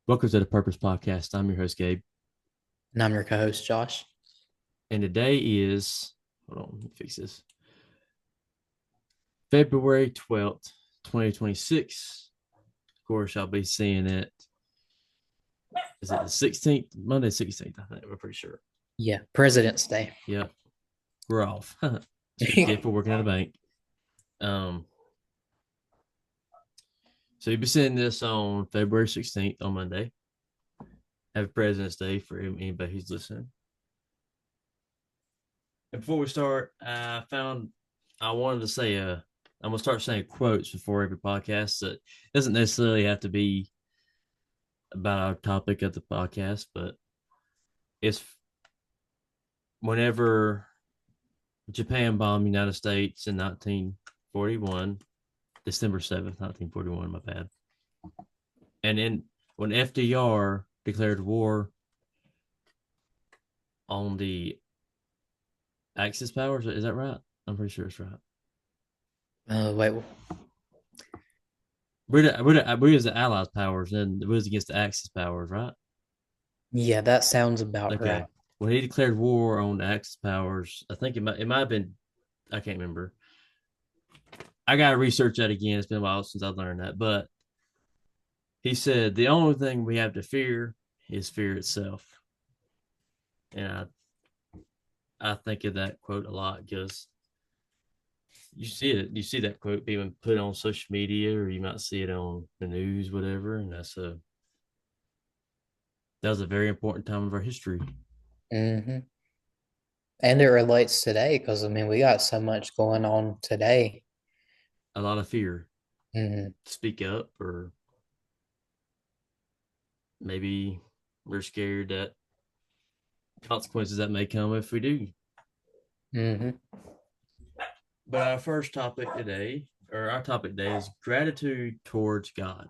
Welcome to the Purpose Podcast. I'm your host, Gabe. And I'm your co-host, Josh. And today is, hold on, let me fix this, February 12th, 2026. Of course, I'll be seeing it. Is it the 16th? Monday, 16th, I think. We're pretty sure. Yeah, President's Day. Yep. We're off. That's what you get for working at a bank. Um, so you'll be seeing this on February 16th on Monday. Happy President's Day for anybody who's listening. And before we start, I wanted to say I'm gonna start saying quotes before every podcast. That doesn't necessarily have to be about our topic of the podcast, but it's whenever Japan bombed the United States in 1941, December 7th, 1941. My bad. And then when FDR declared war on the Axis powers, is that right? I'm pretty sure it's right. Wait, We was the Allies powers, and we was against the Axis powers, right? yeah, that sounds about right. Okay. When he declared war on the Axis powers, I think it might have been, I can't remember. I gotta research that again. It's been a while since I've learned that. But he said the only thing we have to fear is fear itself. And I think of that quote a lot because you see that quote being put on social media, or you might see it on the news, whatever. And that was a very important time of our history. hmm And it relates today because we got so much going on today. A lot of fear. hmm Speak up, or maybe we're scared that consequences that may come if we do. hmm But our first topic today, or our topic today, is gratitude towards God.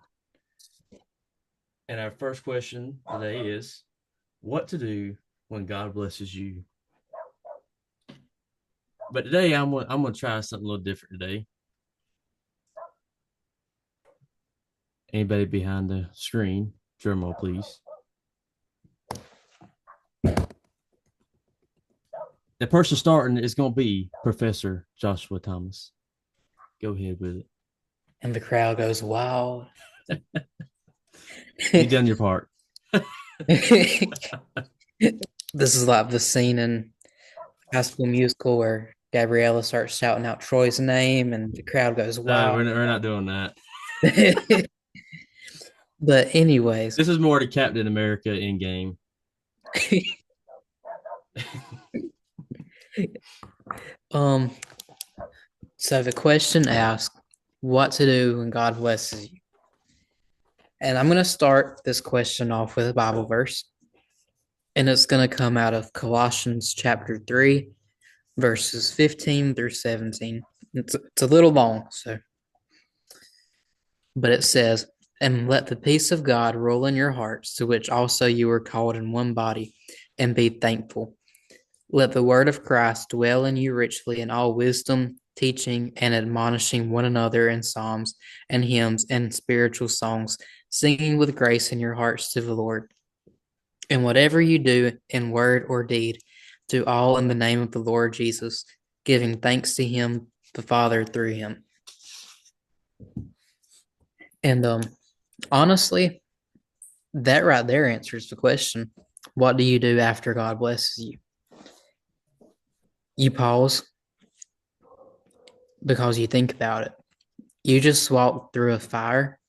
And our first question today is what to do when God blesses you. But today I'm gonna try something a little different today. Anybody behind the screen, drum roll, please. The person starting is gonna be Professor Joshua Thomas. Go ahead with it. And the crowd goes wild. You done your part. This is like the scene in High School Musical where Gabriella starts shouting out Troy's name and the crowd goes No, wild. we're not doing that. But anyways, This is more to Captain America in game. um, so the question asks, what to do when God blesses you? And I'm going to start this question off with a Bible verse, and it's going to come out of Colossians chapter 3, verses 15 through 17. It's a little long, but it says, and let the peace of God rule in your hearts, to which also you were called in one body, and be thankful. Let the word of Christ dwell in you richly in all wisdom, teaching and admonishing one another in psalms and hymns and spiritual songs, singing with grace in your hearts to the Lord. And whatever you do in word or deed, do all in the name of the Lord Jesus, giving thanks to him, the Father, through him. And honestly, that right there answers the question. What do you do after God blesses you? You pause because you think about it. You just walked through a fire,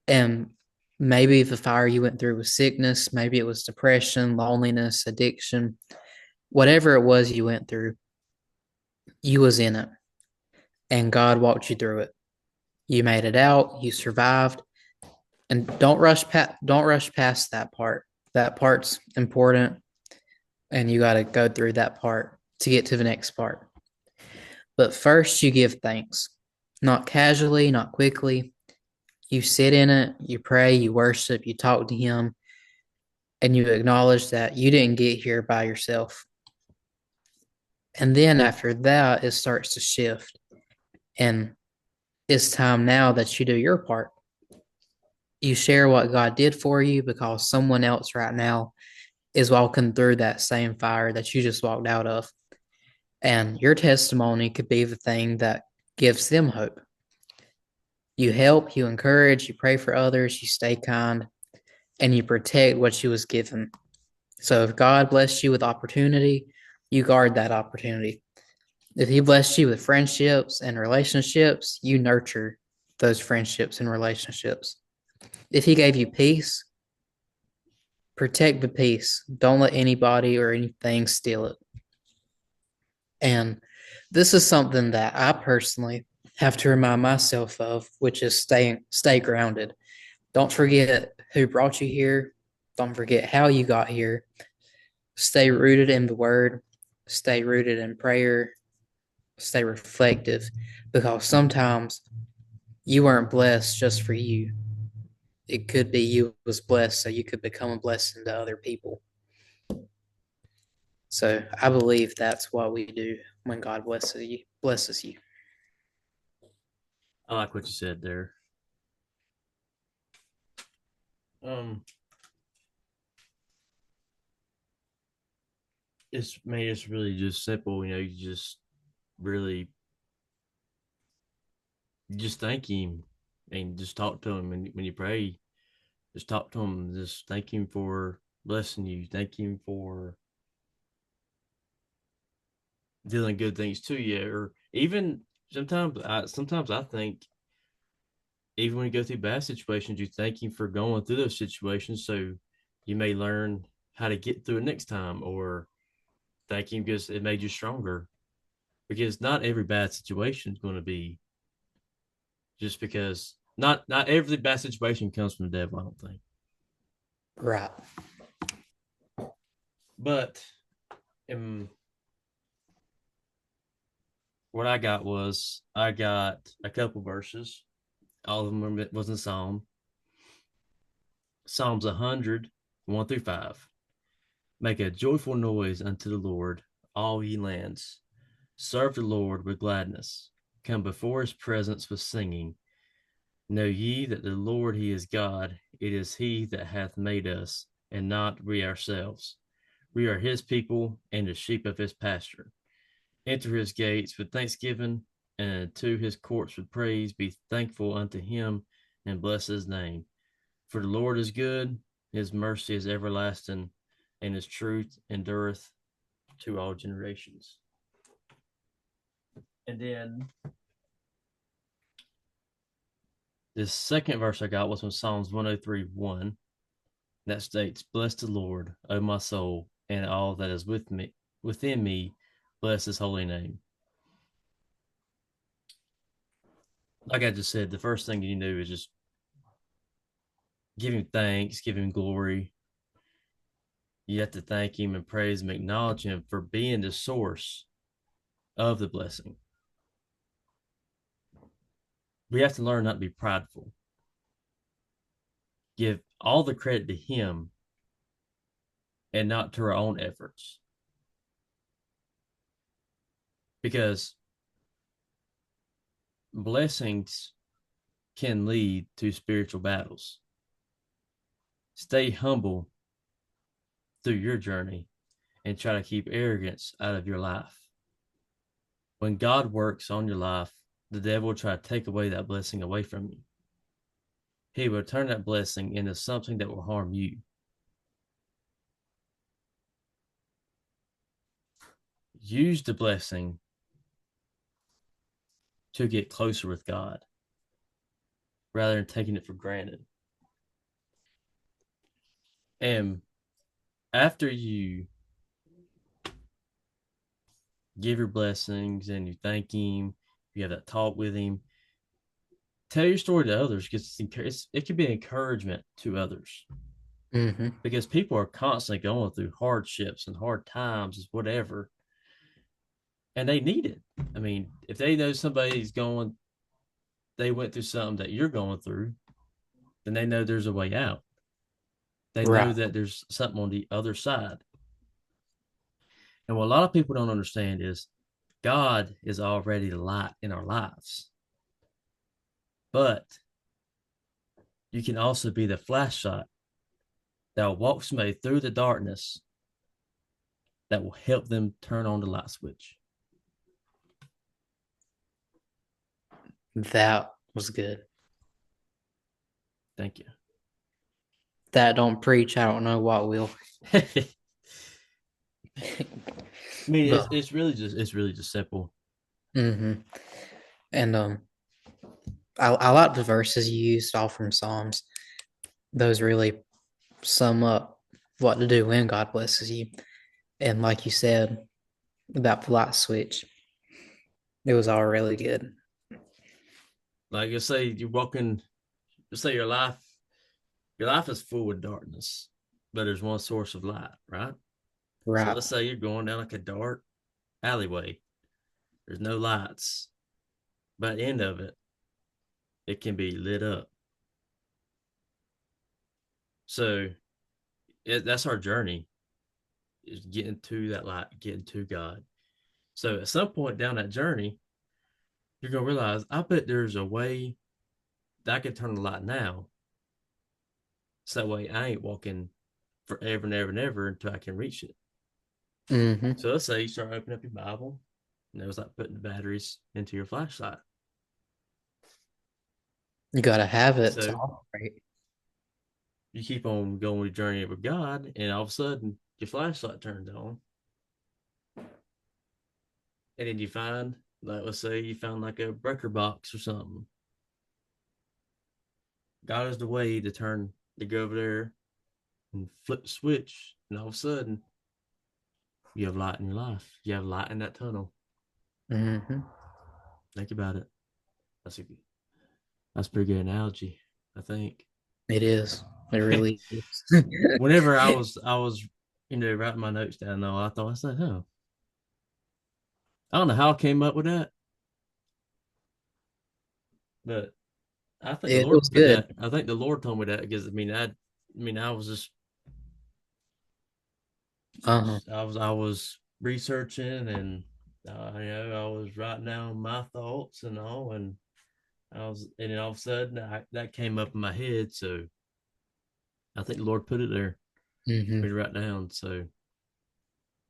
and maybe the fire you went through was sickness, maybe it was depression, loneliness, addiction, whatever it was you went through, you was in it, and God walked you through it. You made it out, you survived, and don't rush past that part. That part's important, and you got to go through that part to get to the next part. But first, you give thanks, not casually, not quickly. You sit in it, you pray, you worship, you talk to Him, and you acknowledge that you didn't get here by yourself. And then after that, it starts to shift. And it's time now that you do your part. You share what God did for you because someone else right now is walking through that same fire that you just walked out of. And your testimony could be the thing that gives them hope. You help, you encourage, you pray for others, you stay kind, and you protect what you was given. So if God blessed you with opportunity, you guard that opportunity. If He blessed you with friendships and relationships, you nurture those friendships and relationships. If He gave you peace, protect the peace. Don't let anybody or anything steal it. And this is something that I personally have to remind myself of, which is stay grounded. Don't forget who brought you here. Don't forget how you got here. Stay rooted in the word. Stay rooted in prayer. Stay reflective, because sometimes you weren't blessed just for you. It could be you was blessed so you could become a blessing to other people. So I believe that's what we do when God blesses you. Blesses you. I like what you said there. Um, it's really just simple. You just really just thank him and just talk to him. And when you pray, just talk to him. Just thank him for blessing you. Thank him for dealing good things to you. Or even sometimes I think even when you go through bad situations, you thank him for going through those situations so you may learn how to get through it next time, or thank him because it made you stronger. Because not every bad situation is going to be just because not every bad situation comes from the devil, I don't think. Right. But what I got a couple verses. All of them was in Psalms 100, 1 through 5. Make a joyful noise unto the Lord, all ye lands. Serve the Lord with gladness. Come before his presence with singing. Know ye that the Lord he is God. It is he that hath made us, and not we ourselves. We are his people and the sheep of his pasture. Enter his gates with thanksgiving, and to his courts with praise. Be thankful unto him, and bless his name. For the Lord is good, his mercy is everlasting, and his truth endureth to all generations. And then the second verse I got was from Psalms 103:1. That states, Bless the Lord, O my soul, and all that is within me, bless his holy name. Like I just said, the first thing you do is just give him thanks, give him glory. You have to thank him and praise him, acknowledge him for being the source of the blessing. We have to learn not to be prideful. Give all the credit to him and not to our own efforts. Because blessings can lead to spiritual battles. Stay humble through your journey and try to keep arrogance out of your life. When God works on your life, the devil will try to take away that blessing away from you. He will turn that blessing into something that will harm you. Use the blessing to get closer with God rather than taking it for granted. And after you give your blessings and you thank him, you have that talk with him, tell your story to others because it can be an encouragement to others. Mm-hmm. Because people are constantly going through hardships and hard times, whatever, and they need it. I mean, if they know they went through something that you're going through, then they know there's a way out. They know Right. that there's something on the other side. And what a lot of people don't understand is God is already the light in our lives. But you can also be the flashlight that will walk somebody through the darkness that will help them turn on the light switch. That was good. Thank you. That don't preach. I don't know what will. I mean, But it's really just simple. mhm. And I like the verses you used all from Psalms. Those really sum up what to do when God blesses you. And like you said about the light switch, it was all really good. Like you say, you're walking. Let's say your life is full of darkness, but there's one source of light, right? So Right. let's say you're going down like a dark alleyway. There's no lights. By the end of it, it can be lit up. So that's our journey, is getting to that light, getting to God. So at some point down that journey, you're gonna realize, I bet there's a way that I can turn the light now. So that way I ain't walking forever and ever and ever until I can reach it. Mm-hmm. So let's say you start opening up your Bible, and it was like putting the batteries into your flashlight. You got to have it to So operate. you keep on going with your journey with God, and all of a sudden your flashlight turns on, and then you find, like, let's say you found like a breaker box or something. God is the way to go over there and flip the switch, and all of a sudden you have light in your life. You have light in that tunnel. Mm-hmm. Think about it. That's a that's a pretty good analogy, I think. It is. It really is. Whenever I was writing my notes down, though, I said, oh, I don't know how I came up with that, but I think the It Lord was put good. that. I think the Lord told me that because I was just Uh-huh. I was researching, and I was writing down my thoughts and all, and and then all of a sudden that came up in my head. So I think the Lord put it there for me Mm-hmm. to write down. So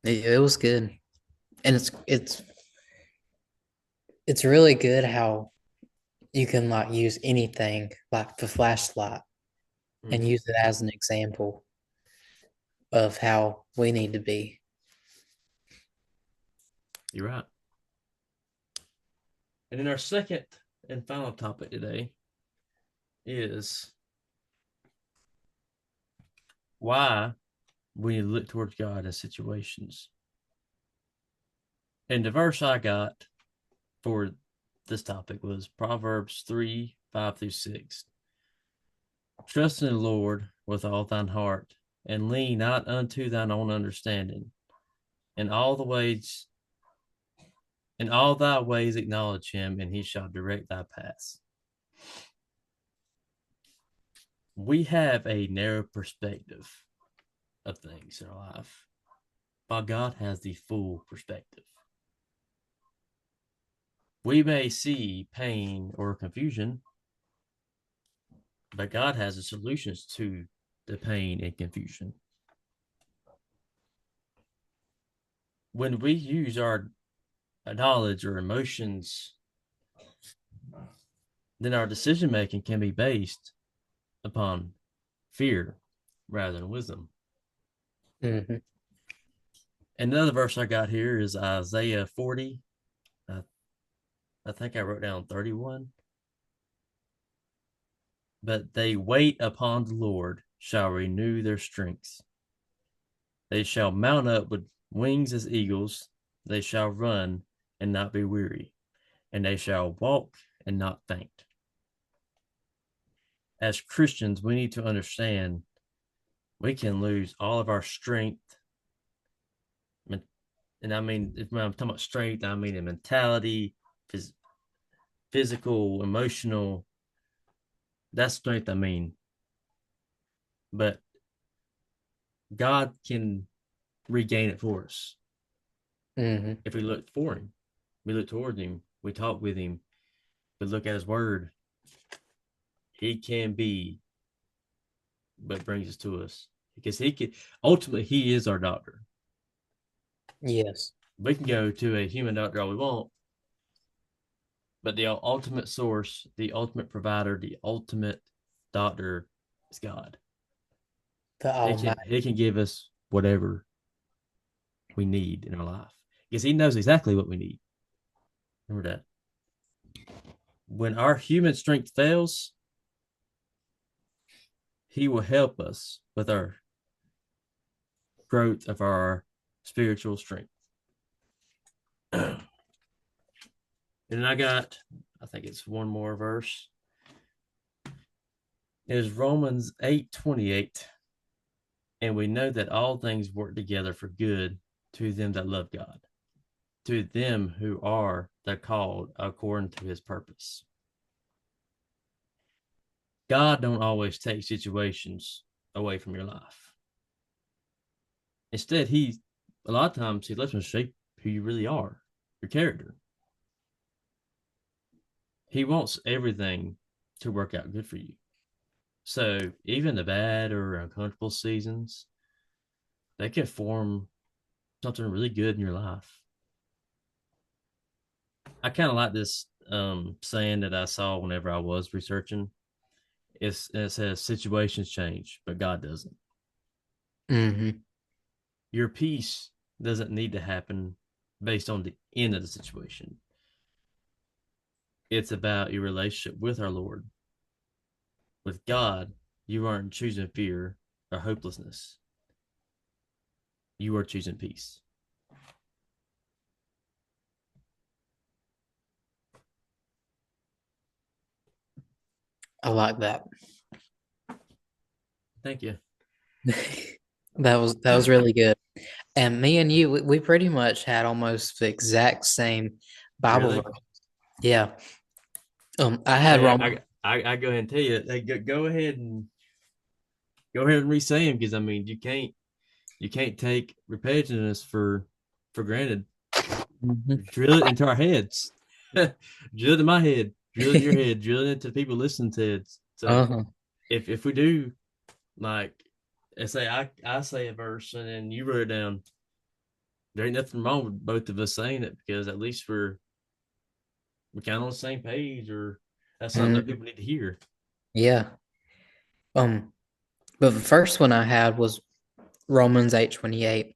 It was good. And it's really good how you can like use anything like the flashlight and mhm, use it as an example of how we need to be. you're right. And then our second and final topic today is why we need to look towards God in situations. And the verse I got for this topic was Proverbs 3:5-6. Trust in the Lord with all thine heart, and lean not unto thine own understanding. In all the ways, in all thy ways acknowledge him, and he shall direct thy paths. We have a narrow perspective of things in our life, while God has the full perspective. We may see pain or confusion, but God has the solutions to the pain and confusion. When we use our knowledge or emotions, then our decision making can be based upon fear rather than wisdom. Mm-hmm. Another verse I got here is Isaiah 40. I, I think I wrote down 31. But they wait upon the Lord shall renew their strength. They shall mount up with wings as eagles. They shall run and not be weary, and they shall walk and not faint. As Christians, we need to understand we can lose all of our strength. And I mean, if I'm talking about strength, I mean in mentality, phys- physical, emotional. That's strength, I mean. But God can regain it for us Mm-hmm. if we look for Him. We look towards Him. We talk with Him. We look at His Word. He can be but brings us to us because he can ultimately he is our doctor. Yes. We can go to a human doctor all we want, but the ultimate source, the ultimate provider, the ultimate doctor is God. The Almighty. He can give us whatever we need in our life because he knows exactly what we need. Remember that. When our human strength fails, he will help us with our growth of our spiritual strength. And I think it's one more verse. It is Romans 8:28. And we know that all things work together for good to them that love God, to them who are the called according to his purpose. God don't always take situations away from your life. Instead, a lot of times he lets us shape who you really are, your character. He wants everything to work out good for you. So even the bad or uncomfortable seasons, they can form something really good in your life. I kind of like this saying that I saw whenever I was researching. It says situations change, but God doesn't. Mm-hmm. Your peace doesn't need to happen based on the end of the situation. It's about your relationship with our Lord. With God, you aren't choosing fear or hopelessness. You are choosing peace. I like that. Thank you. That was really good. And me and you, we pretty much had almost the exact same Bible Really? verse. Yeah. I had Hey, Roman. I go ahead and tell you. Hey, go ahead and re-say them because I mean you can't take repetitiveness for granted. Mhm. Drill it into our heads. Drill it in my head. Drill it in your head. Drill it into people listening to it. So Uh-huh. if we do like say I say a verse and then you wrote it down, there ain't nothing wrong with both of us saying it because at least we're kind of on the same page or that's something that Mhm. people need to hear. Yeah. Um, but the first one I had was Romans 8:28.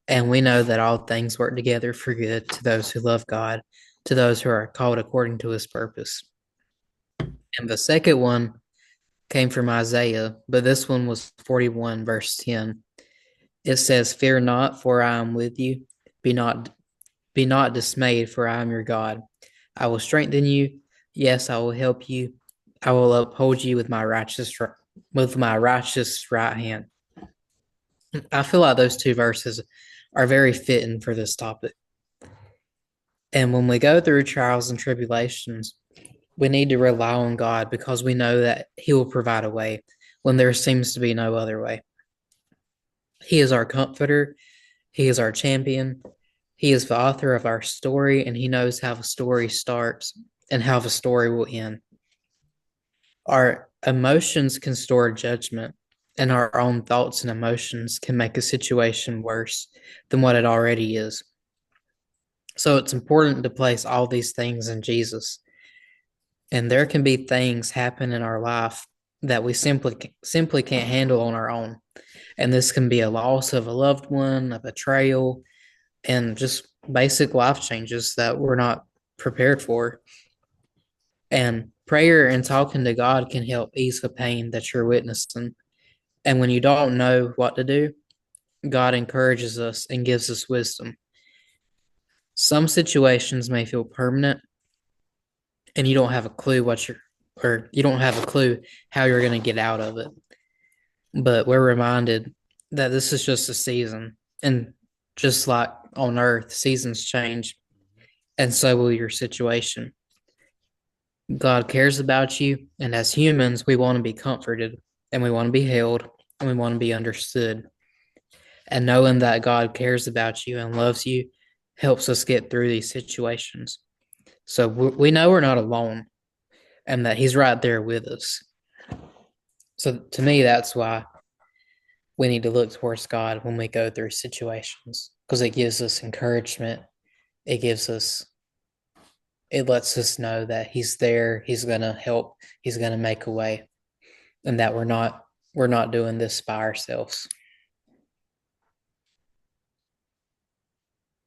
And we know that all things work together for good to those who love God, to those who are called according to his purpose. And the second one came from Isaiah, but this one was 41, verse 10. It says, Fear not, for I am with you. Be not be not dismayed, for I am your God. I will strengthen you. Yes, I will help you. I will uphold you with my righteous right hand. I feel like those two verses are very fitting for this topic. And when we go through trials and tribulations, we need to rely on God because we know that He will provide a way when there seems to be no other way. He is our comforter, He is our champion, He is the author of our story, and He knows how the story starts and how the story will end. Our emotions can store judgment, and our own thoughts and emotions can make a situation worse than what it already is. So it's important to place all these things in Jesus. And there can be things happen in our life that we simply can't handle on our own. And this can be a loss of a loved one, a betrayal, and just basic life changes that we're not prepared for. And prayer and talking to God can help ease the pain that you're witnessing. And when you don't know what to do, God encourages us and gives us wisdom. Some situations may feel permanent and you don't have a clue you don't have a clue how you're going to get out of it. But we're reminded that this is just a season. And just like on earth, seasons change, and so will your situation. God cares about you, and as humans, we want to be comforted, and we want to be held, and we want to be understood. And knowing that God cares about you and loves you helps us get through these situations. So we know we're not alone and that He's right there with us. So to me, that's why we need to look towards God when we go through situations because it gives us encouragement. It gives us, it lets us know that He's there. He's going to help. He's going to make a way, and that we're not doing this by ourselves.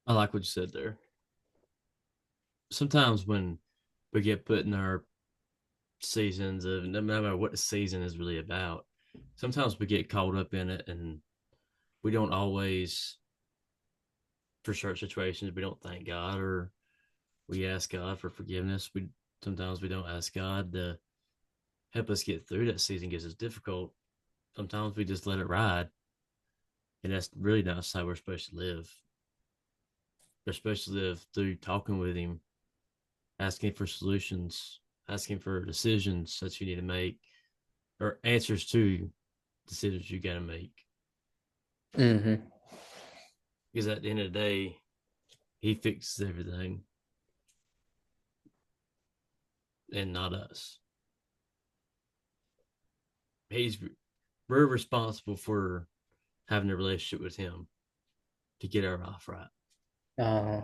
I like what you said there. Sometimes when we get put in our seasons of no matter what the season is really about, sometimes we get caught up in it and we don't always, for certain situations, we don't thank God or we ask God for forgiveness. We sometimes we don't ask God to help us get through that season because it's difficult. Sometimes we just let it ride, and that's really not how we're supposed to live. We're supposed to live through talking with Him, asking for solutions, asking for decisions that you need to make, or answers to decisions you got to make. Mm-hmm. Because at the end of the day, He fixes everything and not us. He's We're responsible for having a relationship with Him to get our life right. Uh,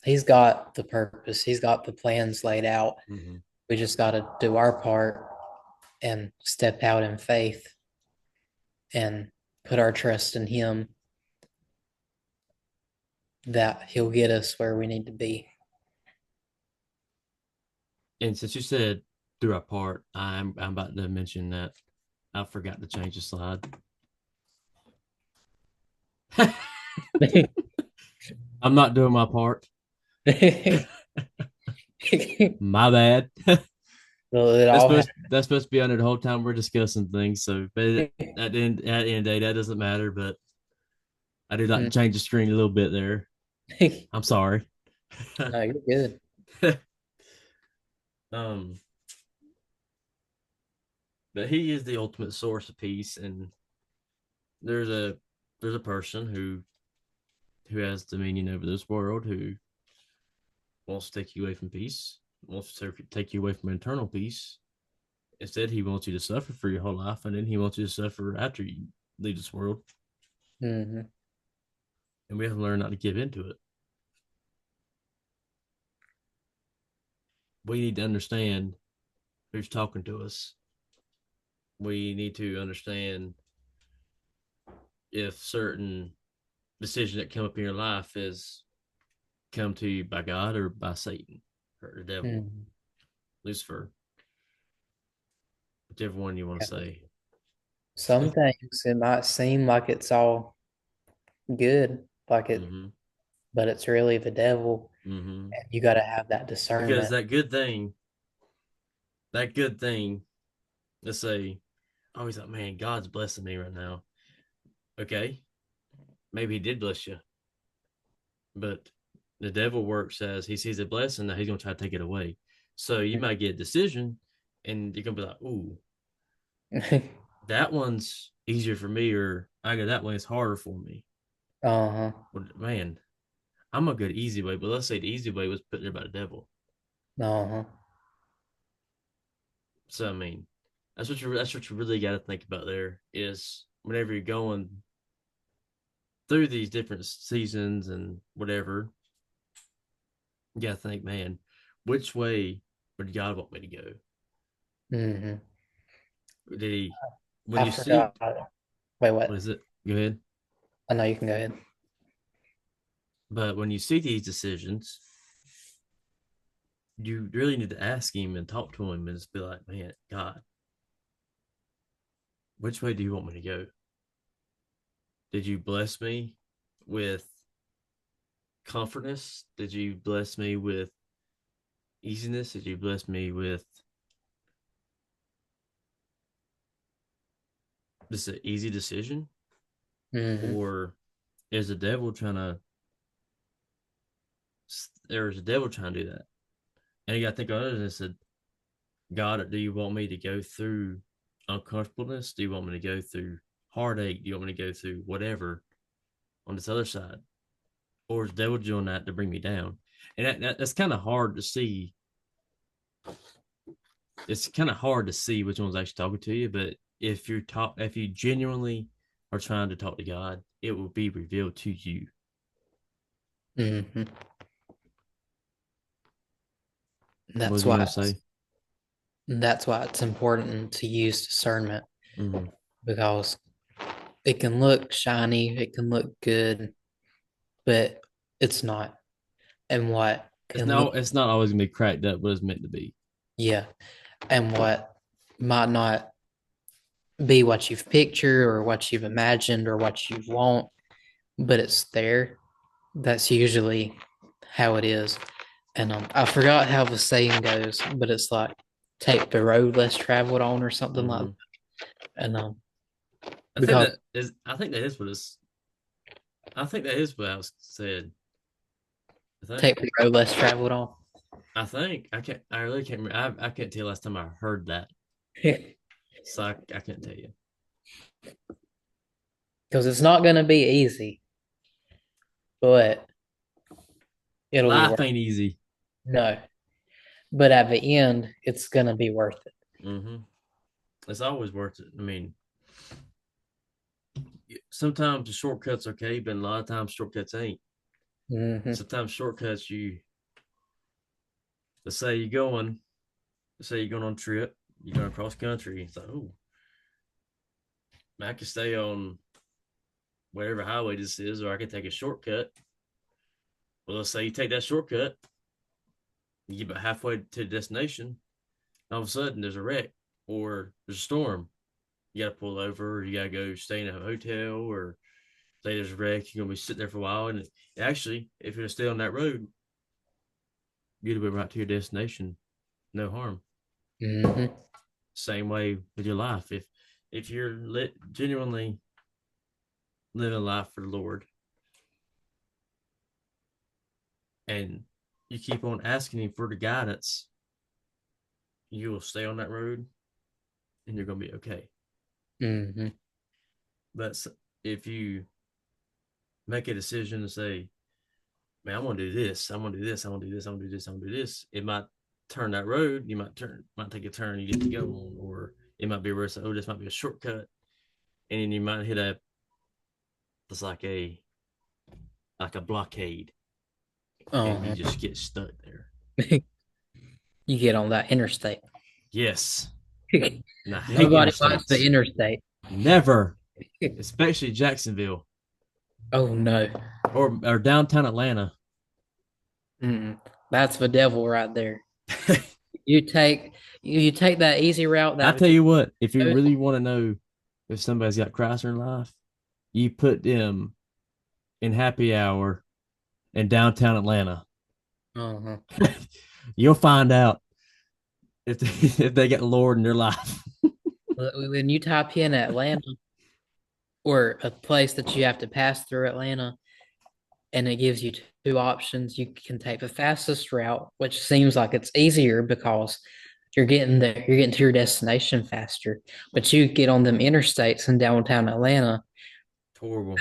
he's got the purpose. He's got the plans laid out. Mm-hmm. We just got to do our part and step out in faith and put our trust in Him that He'll get us where we need to be. And since you said through our part, I'm about to mention that I forgot to change the slide. I'm not doing my part. My bad. Well, it all That's supposed to be under the whole time we're discussing things. So, but at the end of the day, that doesn't matter. But I did like to happened. change the screen a little bit there. I'm sorry. No, you're good. um, but He is the ultimate source of peace, and there's a there's a person who has dominion over this world who wants to take you away from peace, wants to take you away from eternal peace. Instead, He wants you to suffer for your whole life, and then He wants you to suffer after you leave this world. Hmm. And we have to learn not to give into it. We need to understand who's talking to us. We need to understand if certain decision that come up in your life is come to you by God or by Satan or the devil, Hmm. Lucifer, whichever one you want to Yeah. say. Some things it might seem like it's all good, like it, Mm-hmm. but it's really the devil. Mm-hmm. And you got to have that Because discernment. that good thing, let's say, oh, he's like, man, God's blessing me right now. Okay, maybe He did bless you, but the devil works as he sees a blessing that he's going to try to take it away. So you might get a decision, and you're going to be like, ooh, that one's easier for me, or I go that way, it's harder for me. Uh-huh. Well, man, I'm gonna go the easy way, but let's say the easy way was put there by the devil. Uh-huh. So I mean, that's what you really got to think about. There is whenever you're going through these different seasons and whatever, you got to think, man, which way would God want me to go? Hmm. Did He when I you see forgot. Wait, what what? is it? Go ahead. I know you can go ahead. But when you see these decisions, you really need to ask Him and talk to Him and just be like, man, God, which way do you want me to go? Did you bless me with comfortness? Did you bless me with easiness? Did you bless me with this an easy decision? Hmm. Or is the devil trying to there's the devil trying to do that? And you gotta think on it and said, God, do you want me to go through uncomfortableness? Do you want me to go through heartache? Do you want me to go through whatever on this other side? Or is the devil doing that to bring me down? And that's kind of hard to see it's kind of hard to see which one's actually talking to you, but if you genuinely are trying to talk to God, it will be revealed to you. Hmm. What was That's you why gonna say? that's why it's important to use discernment Mm-hmm. because it can look shiny, it can look good, but it's not. And what can look, It's not always gonna be cracked up what it's meant to be. yeah, and what might not be what you've pictured or what you've imagined or what you want, but it's there. That's usually how it is. And I forgot how the saying goes, but it's like take the road less traveled on or something like Mm-hmm. that. And because I think that is what it's. I think that is what I was said. I think. take the road less traveled on. I think I can't. I really can't. I can't tell last time I heard that. So I can't tell you. Because it's not going to be easy, but it'll be Life worth ain't easy. no. But at the end, it's going to be worth it. Mm-hmm. It's always worth it. I mean, sometimes the shortcuts okay, but a lot of times shortcuts ain't. Hmm. Sometimes shortcuts you. Let's say let's say you're going on a trip, you're going across country. It's like, oh, I can stay on whatever highway this is, or I can take a shortcut. Well, let's say you take that shortcut, you get about halfway to the destination, and all of a sudden there's a wreck or there's a storm. You got to pull over, or you got to go stay in a hotel, or say there's a wreck, you're going to be sitting there for a while. And actually, if you're to stay on that road, you'd be right to your destination, no harm. Hmm. Same way with your life. If you're genuinely living life for the Lord, and you keep on asking Him for the guidance, you will stay on that road, and you're going to be okay. Hmm. But if you make a decision to say, "Man, I'm going to do this. I'm going to do this. I'm going to do this. I'm going to do this. I'm going to do this," it might turn that road. You might take a turn you get to go on, or it might be where it's like, oh, this might be a shortcut, and then you might hit it's like a blockade, and you Uh-huh. just get stuck there. You get on that interstate. Yes, and I hate Nobody likes the interstates. interstate. Never, especially Jacksonville Oh no. or downtown Atlanta. Mm-mm. That's the devil right there. You take you take that easy route I that tell you what, if you goes. really want to know if somebody's got Christ in life, you put them in happy hour in downtown Atlanta. Uh-huh. You'll find out if if they got the Lord in their life. When you type in Atlanta or a place that you have to pass through Atlanta, and it gives you two options, you can take the fastest route, which seems like it's easier because you're getting to your destination faster. But you get on them interstates in downtown Atlanta, It's horrible.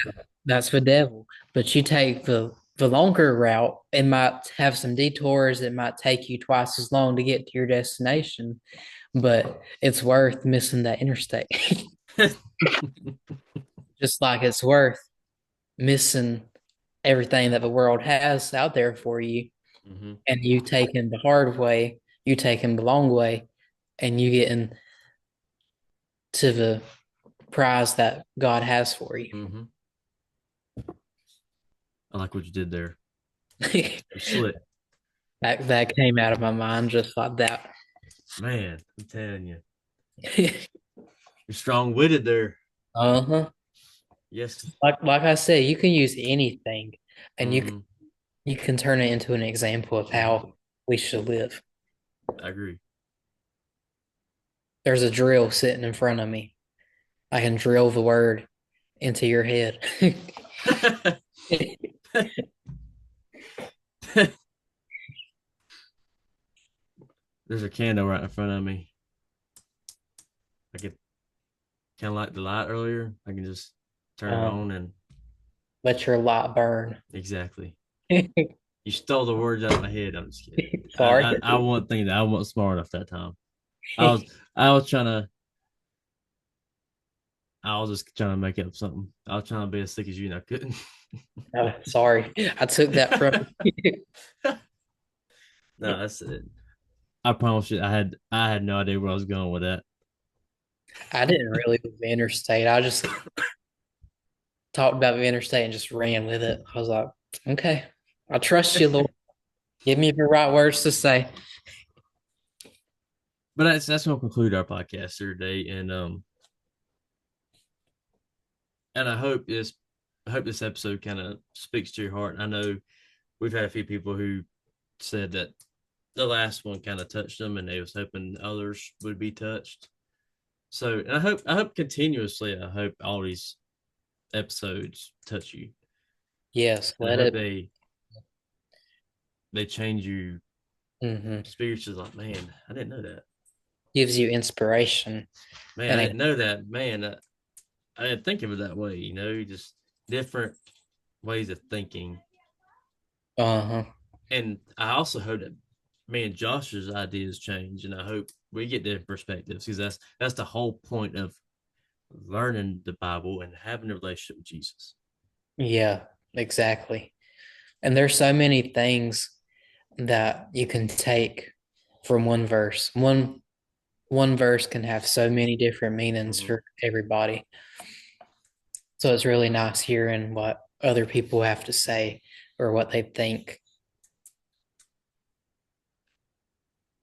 that's the devil. But you take the longer route, it might have some detours. It might take you twice as long to get to your destination, but it's worth missing that interstate. Just like it's worth missing everything that the world has out there for you, Mm-hmm. and you taking the hard way, you taking the long way, and you getting to the prize that God has for you. Mm-hmm. I like what you did there. that You slick. that came out of my mind just like that. Man, I'm telling you. You're strong witted there. Uh-huh. Yes. Like I said, you can use anything, and Mm-hmm. you can turn it into an example of how we should live. I agree. There's a drill sitting in front of me. I can drill the word into your head. There's a candle right in front of me. I could kind of like the light earlier. I can just turn it um, on and let your light burn. exactly. You stole the words out of my head. I'm just kidding. Sorry. I wasn't thinking that. I wasn't smart enough that time. I was I was trying to I was just trying to make up something. I was trying to be as sick as you and I couldn't. Oh, sorry. I took that from you. No, that's it. I promise you, I had no idea where I was going with that. I didn't really with the interstate. I just talked about the interstate and just ran with it. I was like, okay, I trust you, Lord. Give me the right words to say. But that's gonna conclude our podcast here today, and I hope this episode kind of speaks to your heart. I know we've had a few people who said that the last one kind of touched them, and they was hoping others would be touched. So, and I hope continuously, I hope all these episodes touch you, Yes, and I let hope it. they change you Mhm. spiritually. Like, man, I didn't know that. Gives you inspiration. Man, I And didn't know that. Man, I didn't think of it that way. You know, just different ways of thinking. uh-huh. And I also hope that me and Josh's ideas change, and I hope we get different perspectives because that's the whole point of learning the Bible and having a relationship with Jesus. Yeah, exactly. And there's so many things that you can take from one verse. One verse can have so many different meanings Mhm. for everybody. So it's really nice hearing what other people have to say or what they think.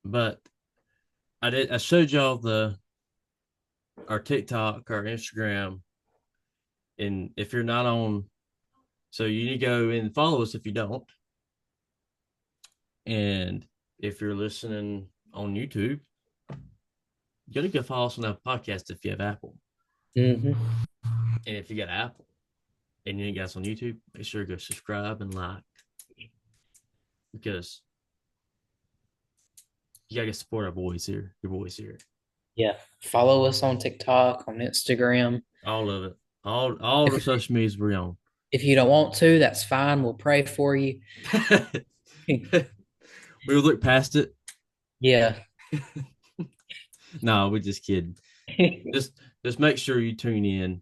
But I showed y'all the our TikTok, our Instagram, and if you're not on, so you need to go and follow us if you don't. And if you're listening on YouTube, you gotta go follow us on that podcast if you have Apple. Hmm. And if you got Apple and you ain't got us on YouTube, make sure to go subscribe and like because you gotta support our boys here, your boys here. Yeah. Follow us on TikTok, on Instagram. All of it. All If the social medias we're on. if you don't want to, that's fine. We'll pray for you. We'll look past it. Yeah. No, we're just kidding. Just just make sure you tune in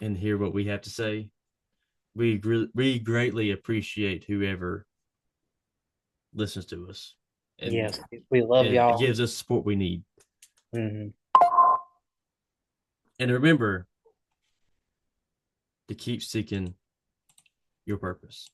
and hear what we have to say. We greatly appreciate whoever listens to us, and Yes. We love it y'all. gives us support we need. Mhm. And remember to keep seeking your purpose.